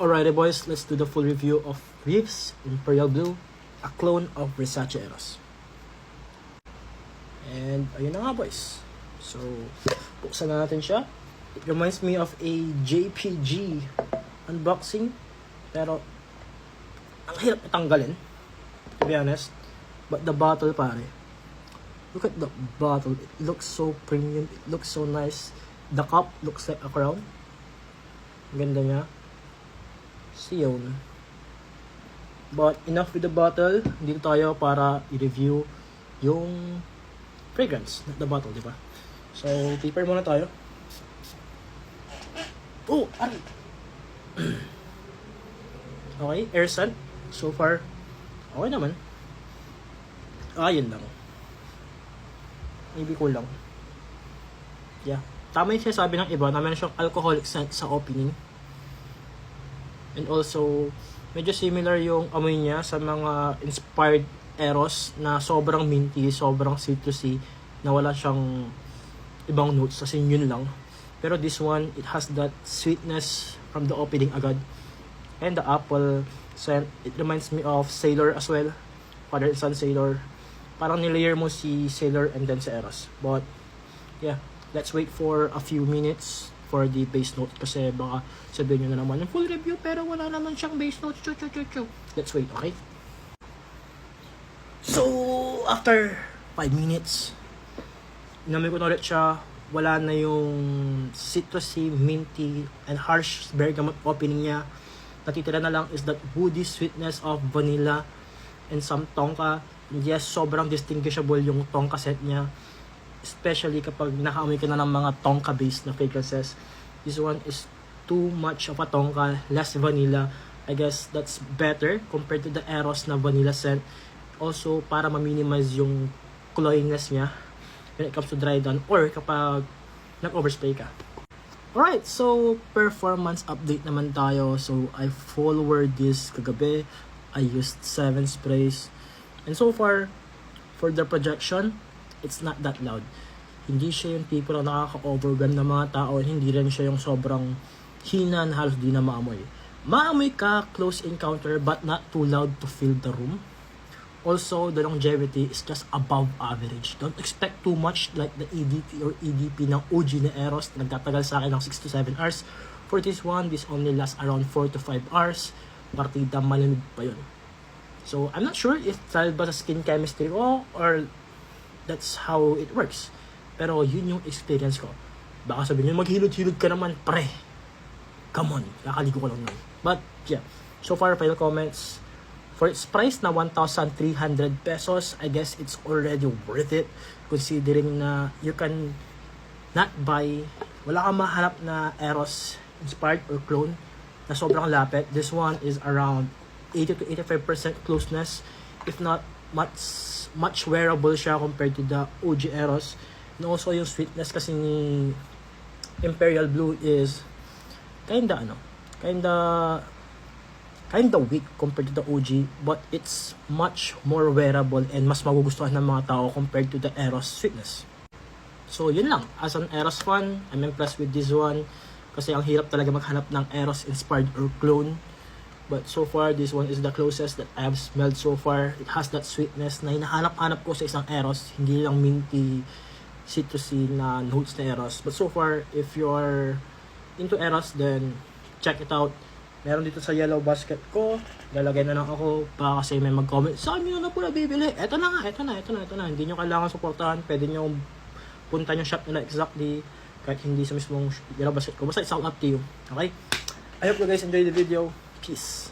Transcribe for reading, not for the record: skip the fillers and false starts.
Alrighty boys, let's do the full review of Reeves Imperial Blue, a clone of Versace Eros. And ayun na nga boys. So, buksan na natin siya. It reminds me of a JPG unboxing. Pero, ang hirap itanggalin, to be honest. But the bottle pare. Look at the bottle. It looks so premium. It looks so nice. The cup looks like a crown. Ganda niya. Yun. But enough with the bottle. Dito tayo para i-review yung fragrance, not the bottle, di ba? So, paper muna tayo. Oh, aray! Okay, air scent. So far, okay naman. Yun lang. Maybe kulang. Yeah. Tama yung sinasabi ng iba na meron siyang alcoholic scent sa opening. And also, medyo similar yung amoy niya sa mga inspired Eros na sobrang minty, sobrang citrusy, na wala siyang ibang notes, kasi yun lang. Pero this one, it has that sweetness from the opening agad. And the apple scent, it reminds me of Sailor as well. Father and Son Sailor. Parang nilayer mo si Sailor and then si Eros. But, yeah, let's wait for a few minutes for the base note, kasi baka sabihin nyo na naman yung full review pero wala naman siyang base note. Let's wait, okay? So, after 5 minutes, inamoy ko na ulit siya. Wala na yung citrusy, minty, and harsh bergamot opening niya. Natitira na lang is that woody sweetness of vanilla and some tonka. And yes, sobrang distinguishable yung tonka scent niya. Especially kapag nakaamoy ka na ng mga tonka-based na fragrances. This one is too much of a tonka, less vanilla. I guess that's better compared to the Eros na vanilla scent. Also, para ma-minimize yung cloyiness niya when it comes to dry down or kapag nag-overspray ka. Alright, so performance update naman tayo. So, I forward this kagabi. I used 7 sprays. And so far, for the projection, it's not that loud. Hindi siya yung tipo na nakaka-overwhelm ng mga tao, hindi rin siya yung sobrang hina na halos di na maamoy. Maamoy ka, close encounter, but not too loud to fill the room. Also, the longevity is just above average. Don't expect too much like the EDP or EDP ng OG na Eros na nagtatagal sa akin ng 6 to 7 hours. For this one, this only lasts around 4 to 5 hours. Partida malamig pa yun. So, I'm not sure if dahil ba sa skin chemistry ko or that's how it works. Pero yun yung experience ko. Baka sabihin nyo, maghilod-hilod ka naman, pre. Come on, kakaligo ko lang nun. But, yeah. So far, final comments. For its price na 1,300 pesos, I guess it's already worth it. Considering na you can not buy, wala kang mahanap na Eros inspired or clone na sobrang lapit. This one is around 80 to 85% closeness. If not, much wearable siya compared to the OG Eros. And also yung sweetness kasi ni Imperial Blue is kinda weak compared to the OG, but it's much more wearable and mas magugustuhan ng mga tao compared to the Eros sweetness. So yun lang, as an Eros fan, I'm impressed with this one kasi ang hirap talaga maghanap ng Eros inspired or clone. But so far, this one is the closest that I've smelled so far. It has that sweetness na hinahanap-hanap ko sa isang Eros. Hindi lang minty, citrusy na notes na Eros. But so far, if you're into Eros, then check it out. Meron dito sa yellow basket ko. Lalagay na lang ako para kasi may mag-comment. Saan nyo na po nabibili? Eto na. Hindi nyo kailangan supportahan. Pwede nyo punta yung shop nila exactly. Kahit hindi sa mismong yellow basket ko. Basta it's all up to you. Okay? I hope you guys enjoyed the video. Peace.